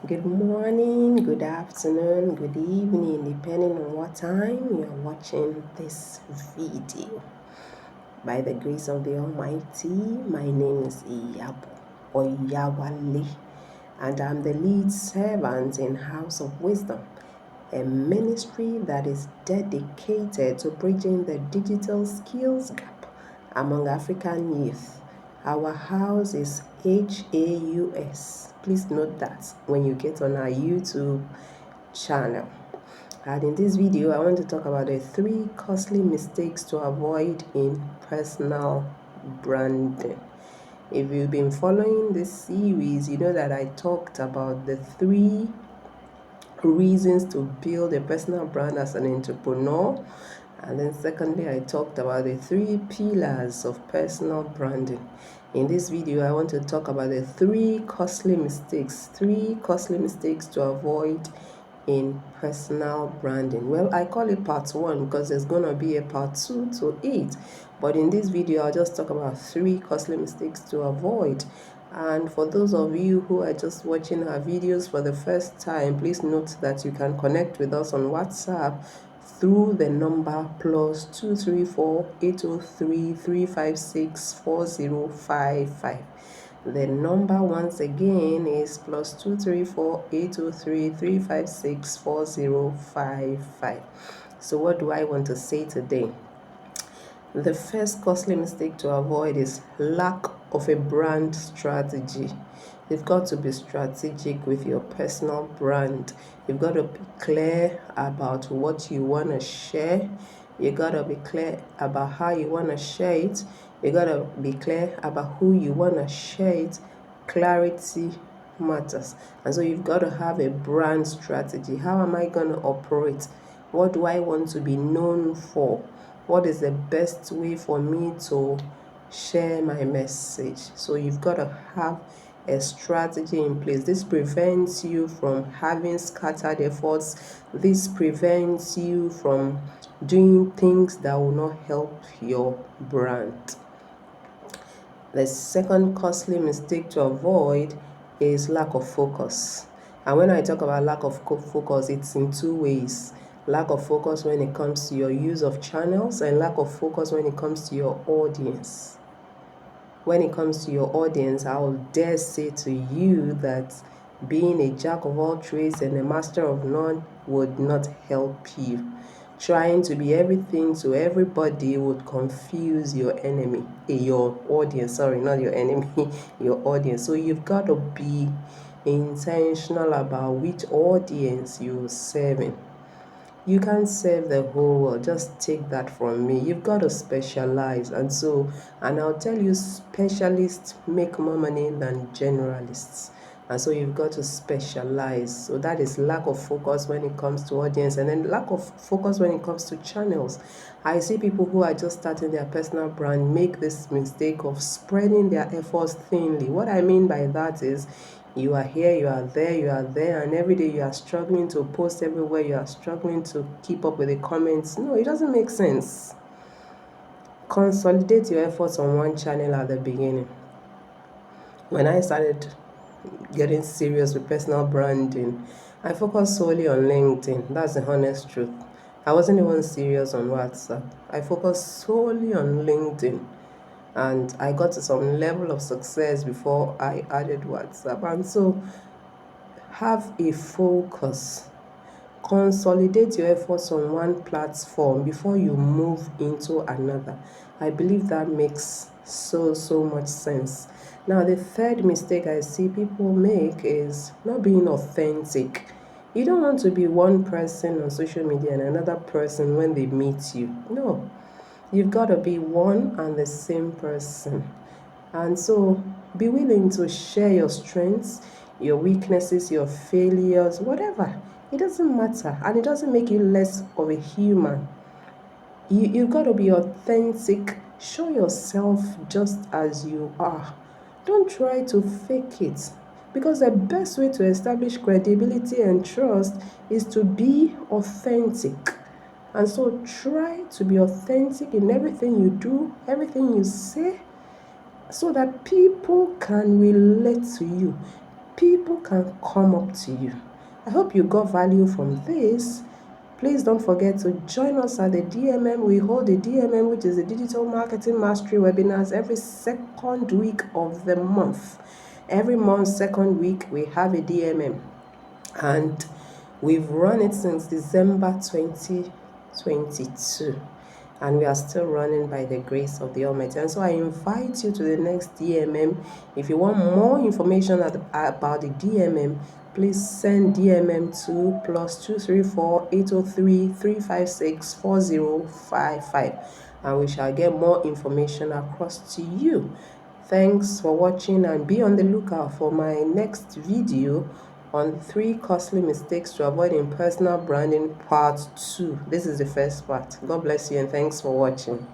Good morning, good afternoon, good evening, depending on what time you're watching this video. By the grace of the Almighty, my name is Iyabo, Oyawale, and I'm the lead servant in House of Wisdom, a ministry that is dedicated to bridging the digital skills gap among African youth. Our house is HAUS. Please note that when you get on our YouTube channel. And in this video, I want to talk about the 3 costly mistakes to avoid in personal branding. If you've been following this series, you know that I talked about the 3 reasons to build a personal brand as an entrepreneur. And then secondly, I talked about the 3 pillars of personal branding. In this video, I want to talk about the 3 costly mistakes to avoid in personal branding. Well, I call it part 1 because there's going to be a part 2 to it. But in this video, I'll just talk about 3 costly mistakes to avoid. And for those of you who are just watching our videos for the first time, please note that you can connect with us on WhatsApp through the number +234 803 356 4055. The number once again is +234 803 356 4055. So what do I want to say today? The first costly mistake to avoid is lack of a brand strategy. You've got to be strategic with your personal brand. You've got to be clear about what you want to share. You got to be clear about how you want to share it. You got to be clear about who you want to share it. Clarity matters. And so you've got to have a brand strategy. How am I going to operate? What do I want to be known for? What is the best way for me to share my message? So you've got to have a strategy in place. This prevents you from having scattered efforts. This prevents you from doing things that will not help your brand. The second costly mistake to avoid is lack of focus. And when I talk about lack of focus, it's in 2 ways. Lack of focus when it comes to your use of channels, and lack of focus when it comes to your audience. When it comes to your audience, I will dare say to you that being a jack of all trades and a master of none would not help you. Trying to be everything to everybody would confuse your enemy, your audience, sorry, not your enemy, your audience. So you've got to be intentional about which audience you're serving. You can't serve the whole world, just take that from me. You've got to specialize. And I'll tell you, specialists make more money than generalists. And so you've got to specialize. So that is lack of focus when it comes to audience, and then lack of focus when it comes to channels. I see people who are just starting their personal brand make this mistake of spreading their efforts thinly. What I mean by that is you are here, you are there, and every day you are struggling to post everywhere, you are struggling to keep up with the comments. No, it doesn't make sense. Consolidate your efforts on one channel at the beginning. When I started getting serious with personal branding, I focused solely on LinkedIn. That's the honest truth. I wasn't even serious on WhatsApp. I focused solely on LinkedIn. And I got to some level of success before I added WhatsApp. And so have a focus. Consolidate your efforts on one platform before you move into another. I believe that makes so much sense. Now, the third mistake I see people make is not being authentic. You don't want to be one person on social media and another person when they meet you. No, you've got to be one and the same person. And so be willing to share your strengths, your weaknesses, your failures, whatever. It doesn't matter, and it doesn't make you less of a human. You've got to be authentic. Show yourself just as you are. Don't try to fake it, because the best way to establish credibility and trust is to be authentic. And so try to be authentic in everything you do, everything you say, so that people can relate to you. people can come up to you. I hope you got value from this. Please don't forget to join us at the DMM. We hold the DMM, which is the Digital Marketing Mastery webinars, every second week of the month. Every month, second week, we have a DMM. And we've run it since December 2022. And we are still running by the grace of the Almighty. And so I invite you to the next DMM. If you want more information about the DMM, please send DMM to +234 803 356 4055, and we shall get more information across to you. Thanks for watching, and be on the lookout for my next video on 3 costly mistakes to avoid in personal branding part 2. This is the first part. God bless you and thanks for watching.